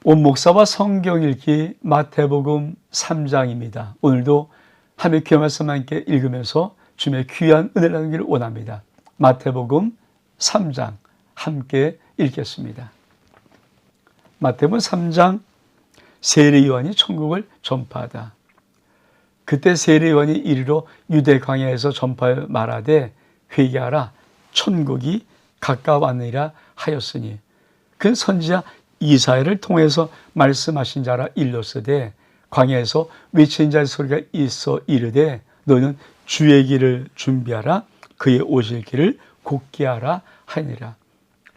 온 목사와 성경 읽기 마태복음 3장입니다. 오늘도 하나님의 귀한 말씀 함께 읽으면서 주님의 귀한 은혜를 나누기를 원합니다. 마태복음 3장 함께 읽겠습니다. 마태복음 3장 세례 요한이 천국을 전파하다. 그때 세례 요한이 이르러 유대 광야에서 전파하여 말하되 회개하라 천국이 가까웠느니라 하였으니 그 선지자 이사야를 통해서 말씀하신 자라 일렀으되 광야에서 외치는 자의 소리가 있어 이르되 너는 주의 길을 준비하라 그의 오실 길을 곧게 하라 하니라.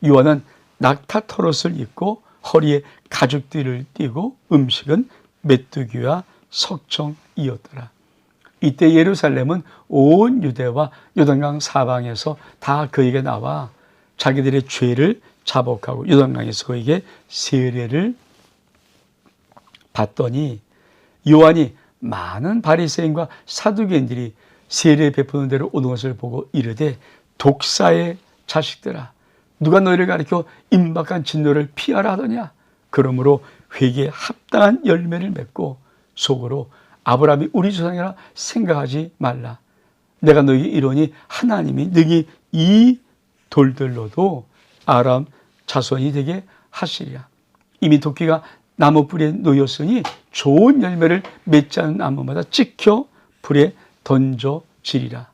요한은 낙타 털옷을 입고 허리에 가죽띠를 띠고 음식은 메뚜기와 석청이었더라. 이때 예루살렘은 온 유대와 요단강 사방에서 다 그에게 나와 자기들의 죄를 자복하고 요단강에서 그에게 세례를 받더니 요한이 많은 바리새인과 사두개인들이 세례 베푸는 대로 오는 것을 보고 이르되 독사의 자식들아 누가 너희를 가리켜 임박한 진노를 피하라 하더냐. 그러므로 회개에 합당한 열매를 맺고 속으로 아브라함이 우리 조상이라 생각하지 말라. 내가 너희에게 이르노니 하나님이 능히 이 돌들로도 아람 자손이 되게 하시리라. 이미 도끼가 나무 뿌리에 놓였으니 좋은 열매를 맺지 않은 나무마다 찍혀 불에 던져지리라.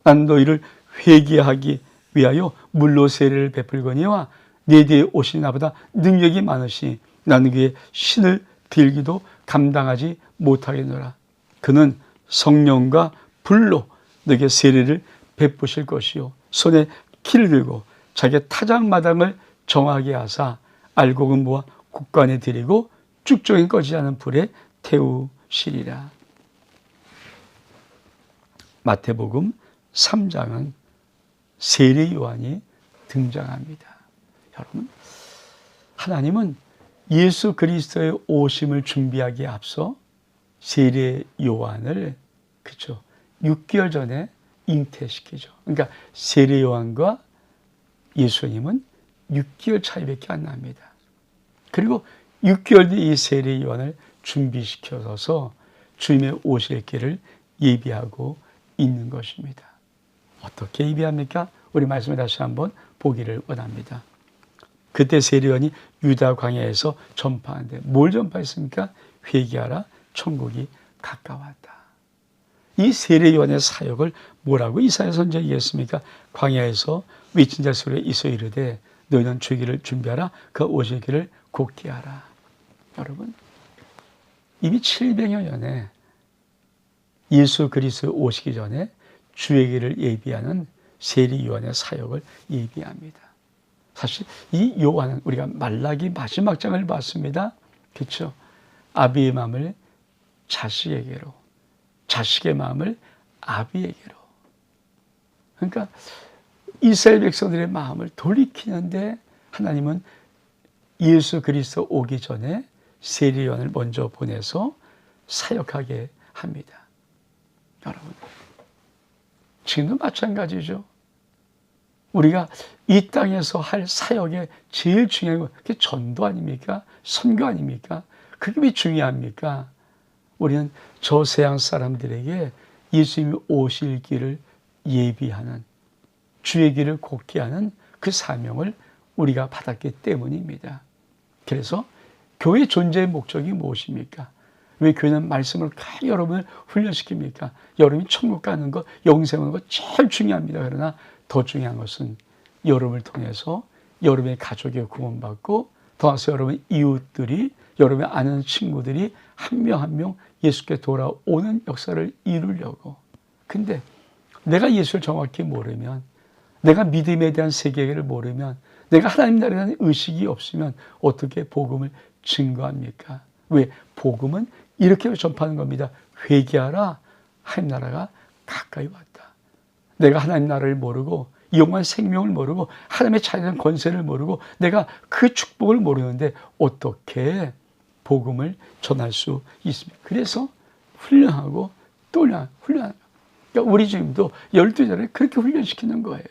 난 너희를 회개하기 위하여 물로 세례를 베풀거니와 내 뒤에 오신 나보다 능력이 많으시니 나는 그의 신을 들기도 감당하지 못하겠노라. 그는 성령과 불로 너에게 세례를 베푸실 것이요 손에 키를 들고 자기의 타작마당을 정하게 하사 알곡은 모아 국관에 들이고 쭉정이 꺼지지 않은 불에 태우시리라. 마태복음 3장은 세례 요한이 등장합니다. 여러분, 하나님은 예수 그리스도의 오심을 준비하기에 앞서 세례 요한을 6개월 전에 잉태시키죠. 그러니까 세례 요한과 예수님은 6개월 차이밖에 안 납니다. 그리고 6개월 뒤에 이 세례 요한을 준비시켜서 주님의 오실 길을 예비하고 있는 것입니다. 어떻게 예비합니까? 우리 말씀을 다시 한번 보기를 원합니다. 그때 세례 요한이 유다 광야에서 전파하는데 뭘 전파했습니까? 회개하라 천국이 가까웠다. 이 세례 요한의 사역을 뭐라고 이사야 선지자가 얘기했습니까? 광야에서 외친 자 소리에 있어 이르되 너희는 주의 길을 준비하라 그 오실 길을 곧게 하라. 여러분, 이미 700여 년에 예수 그리스도 오시기 전에 주의 길을 예비하는 세례 요한의 사역을 예비합니다. 사실 이 요한은 우리가 말라기 마지막 장을 봤습니다. 그렇죠? 아비의 마음을 자식에게로, 자식의 마음을 아비에게로. 그러니까 이스라엘 백성들의 마음을 돌이키는데 하나님은 예수 그리스도 오기 전에 세례 요한을 먼저 보내서 사역하게 합니다. 여러분, 지금도 마찬가지죠. 우리가 이 땅에서 할 사역의 제일 중요한 건 그게 전도 아닙니까? 선교 아닙니까? 그게 왜 중요합니까? 우리는 저 세상 사람들에게 예수님이 오실 길을 예비하는 주의 길을 곧게 하는 그 사명을 우리가 받았기 때문입니다. 그래서 교회 존재의 목적이 무엇입니까? 왜 교회는 말씀을 여러분을 훈련시킵니까? 여러분이 천국 가는 것, 영생 오는 것 제일 중요합니다. 그러나 더 중요한 것은 여러분을 통해서 여러분의 가족이 구원받고 더 나아가서 여러분의 이웃들이 여러분의 아는 친구들이 한 명 한 명 예수께 돌아오는 역사를 이루려고. 근데 내가 예수를 정확히 모르면, 내가 믿음에 대한 세계를 모르면, 내가 하나님 나라에 대한 의식이 없으면 어떻게 복음을 증거합니까? 왜? 복음은 이렇게 전파하는 겁니다. 회개하라 하나님 나라가 가까이 왔다. 내가 하나님 나라를 모르고 영원한 생명을 모르고 하나님의 자유한 권세를 모르고 내가 그 축복을 모르는데 어떻게 복음을 전할 수 있습니까? 그래서 훈련하고 또 훈련하는 거예요. 그러니까 우리 지금도 12자를 그렇게 훈련시키는 거예요.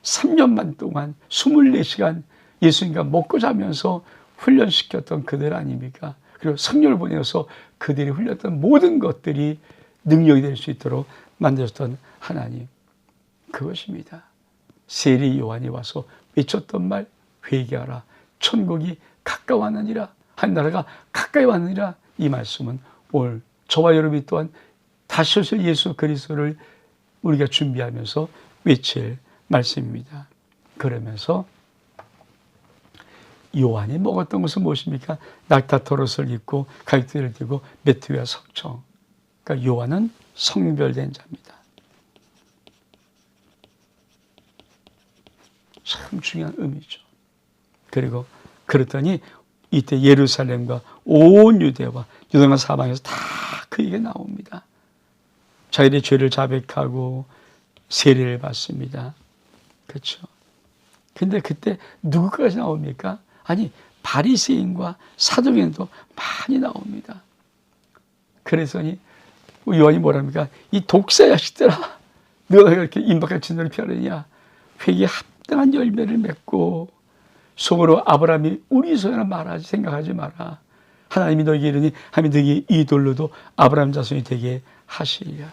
3년 반 동안 24시간 예수님과 먹고 자면서 훈련시켰던 그들 아닙니까? 그리고 성령을 보내서 그들이 훈련했던 모든 것들이 능력이 될 수 있도록 만드셨던 하나님, 그것입니다. 세리 요한이 와서 외쳤던 말, 회개하라, 천국이 가까웠느니라, 하늘나라가 가까이 왔느니라. 이 말씀은 오늘 저와 여러분이 또한 다시 오실 예수 그리스도를 우리가 준비하면서 외칠 말씀입니다. 그러면서 요한이 먹었던 것은 무엇입니까? 낙타토롯을 입고 가죽띠를 띠고 메투와 석청. 그러니까 요한은 성별된 자입니다. 참 중요한 의미죠. 그리고 그랬더니 이때 예루살렘과 온 유대와 유대와 사방에서 다 그에게 나옵니다. 자기의 죄를 자백하고 세례를 받습니다. 그렇죠. 근데 그때 누구까지 나옵니까? 아니, 바리새인과 사두개인도 많이 나옵니다. 그래서니 요한이 뭐랍니까? 이 독사 자식들아, 너가 이렇게 임박한 진노를 피하느냐? 회개에 합당한 열매를 맺고 속으로 아브라함이 우리 소유라 말하지 생각하지 마라. 하나님이 너에게 이르니 하나님이 너에게 이 돌로도 아브라함 자손이 되게 하시리라.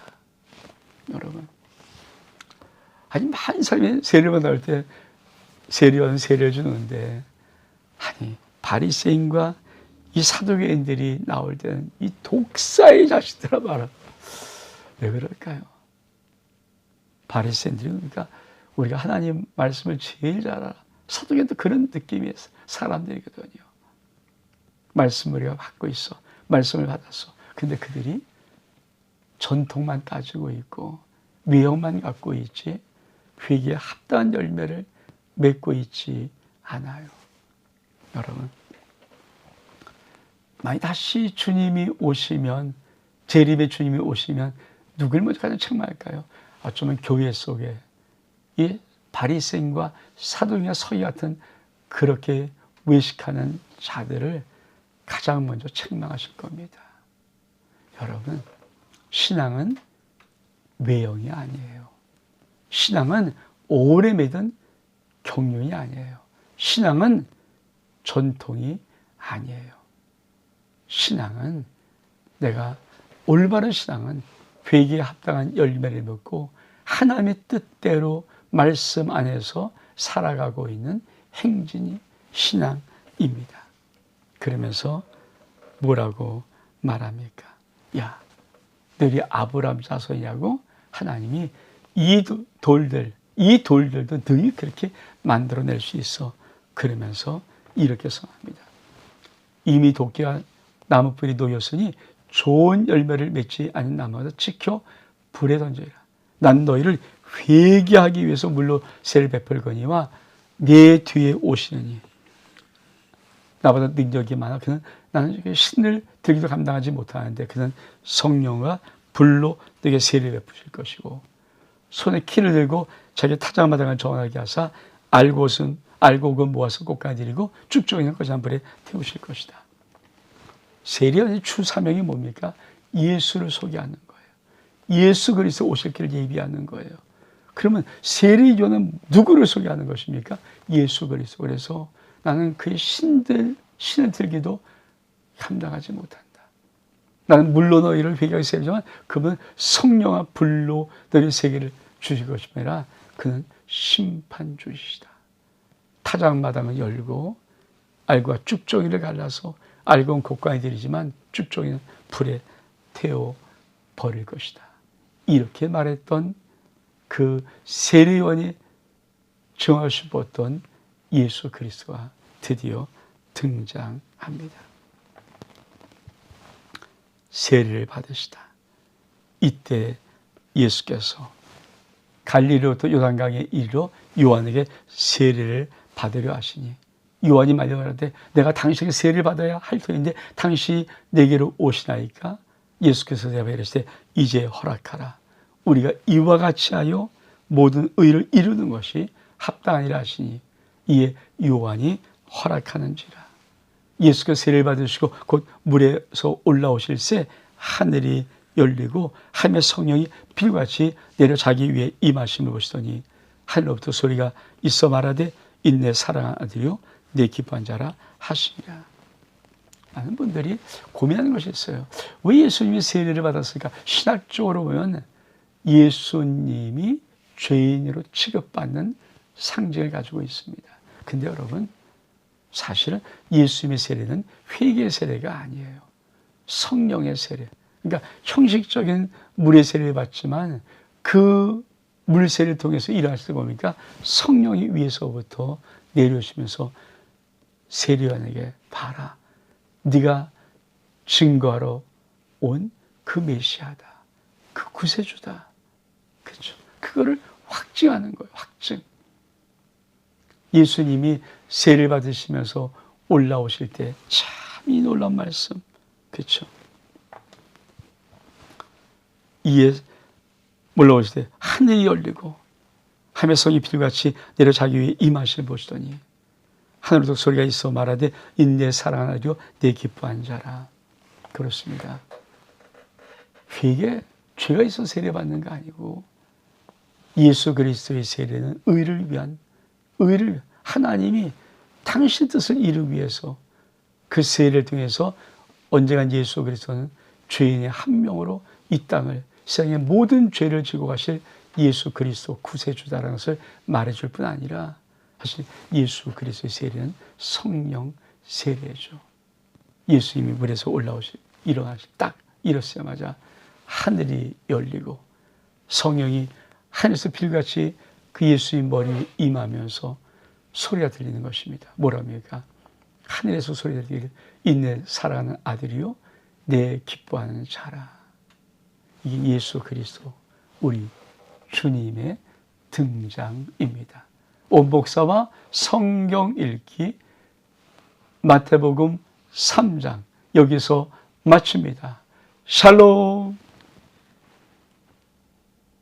여러분, 아니 많은 사람이 세례를 받을 때 세례원 세례를 주는데, 아니 바리새인과 이 사두개인들이 나올 때는 이 독사의 자식들아 봐라. 왜 그럴까요? 바리새인들이 그러니까 우리가 하나님 말씀을 제일 잘 알아. 사두개인도 그런 느낌의 사람들이거든요. 말씀을 우리가 받고 있어. 말씀을 받았어. 근데 그들이 전통만 따지고 있고 외형만 갖고 있지 회개에 합당한 열매를 맺고 있지 않아요. 여러분, 만약 다시 주님이 오시면, 재림의 주님이 오시면 누굴 먼저 가장 책망할까요? 어쩌면 교회 속에 이 바리새인과 사두개인과 서기 같은 그렇게 외식하는 자들을 가장 먼저 책망하실 겁니다. 여러분, 신앙은 외형이 아니에요. 신앙은 오래 맺은 경륜이 아니에요. 신앙은 전통이 아니에요. 신앙은 내가 올바른 신앙은 회개에 합당한 열매를 맺고 하나님의 뜻대로 말씀 안에서 살아가고 있는 행진이 신앙입니다. 그러면서 뭐라고 말합니까? 야, 너희 아브라함 자손이냐고? 하나님이 이 돌들도 너희 그렇게 만들어낼 수 있어. 그러면서 이렇게 선언합니다. 이미 도끼와 나무뿔이 놓였으니 좋은 열매를 맺지 않은 나무마다 지켜 불에 던져라. 난 너희를 회개하기 위해서 물로 새를 베풀거니와 내 뒤에 오시느니 나보다 능력이 많아. 그는 나는 신을 들기도 감당하지 못하는데 그는 성령과 불로 너에게 세를 베푸실 것이고 손에 키를 들고 자기 타작마당을 정하게 하사 알곡은 모아서 꽃가지 들이고 쭉쭉 거지한 불에 태우실 것이다. 세례의 주 사명이 뭡니까? 예수를 소개하는 거예요. 예수 그리스도 오실 길을 예비하는 거예요. 그러면 세례요한은 누구를 소개하는 것입니까? 예수 그리스도. 그래서 나는 그의 신을 들기도 감당하지 못한다. 나는 물로 너희를 회개하게 세우지만 그분은 성령과 불로 너희 세계를 주실 것이 아니라 그는 심판주이시다. 타작마당을 열고 알과 쭉종이를 갈라서 알곡은 곡간에 들이지만 쭉종이는 불에 태워 버릴 것이다. 이렇게 말했던 그 세례요한이 정할 수 없었던 예수 그리스도가 드디어 등장합니다. 세례를 받으시다. 이때 예수께서 갈릴리로부터 요단강에 이르러 요한에게 세례를 받으려 하시니 요한이 말하되 내가 당신에게 세례를 받아야 할 터인데 당신이 내게로 오시나이까? 예수께서 대답하여 이르시되 이제 허락하라. 우리가 이와 같이 하여 모든 의를 이루는 것이 합당하니라 하시니 이에 요한이 허락하는지라. 예수께서 세례를 받으시고 곧 물에서 올라오실새 하늘이 열리고 하나님의 성령이 비같이 내려 자기 위에 임하심을 보시더니 하늘로부터 소리가 있어 말하되 인내 사랑하는 아들이요 내 기뻐한 자라 하시니라. 많은 분들이 고민하는 것이 있어요. 왜 예수님이 세례를 받았을까? 신학적으로 보면 예수님이 죄인으로 취급받는 상징을 가지고 있습니다. 근데 여러분, 사실은 예수님의 세례는 회개의 세례가 아니에요. 성령의 세례. 그러니까 형식적인 물의 세례를 받지만 그 물 세례를 통해서 일어났을 때 보니까 성령이 위에서부터 내려오시면서 세례요한에게 봐라. 네가 증거하러 온 그 메시아다. 그 구세주다. 그렇죠. 그거를 확증하는 거예요. 확증. 예수님이 세례를 받으시면서 올라오실 때 참 이 놀라운 말씀. 그렇죠. 이에 올라오실 때 하늘이 열리고 하늘의 성이 비둘같이 내려 자기 위에 임하실 보시더니 하늘로부터 소리가 있어 말하되 이 내 사랑하는 아들이요 내 기뻐한 자라. 그렇습니다. 회개, 죄가 있어 세례받는 거 아니고 예수 그리스도의 세례는 의를 위한, 하나님이 당신 뜻을 이루기 위해서 그 세례를 통해서 언젠간 예수 그리스도는 죄인의 한 명으로 이 땅을, 세상의 모든 죄를 지고 가실 예수 그리스도 구세주다라는 것을 말해줄 뿐 아니라 사실 예수 그리스도의 세례는 성령 세례죠. 예수님이 물에서 딱 일어서자마자 하늘이 열리고 성령이 하늘에서 빌같이 그 예수의 머리에 임하면서 소리가 들리는 것입니다. 뭐랍니까? 하늘에서 소리가 들리길 이 내 사랑하는 아들이요 내 기뻐하는 자라. 이게 예수 그리스도 우리 주님의 등장입니다. 온복사와 성경 읽기 마태복음 3장 여기서 마칩니다. 샬롬.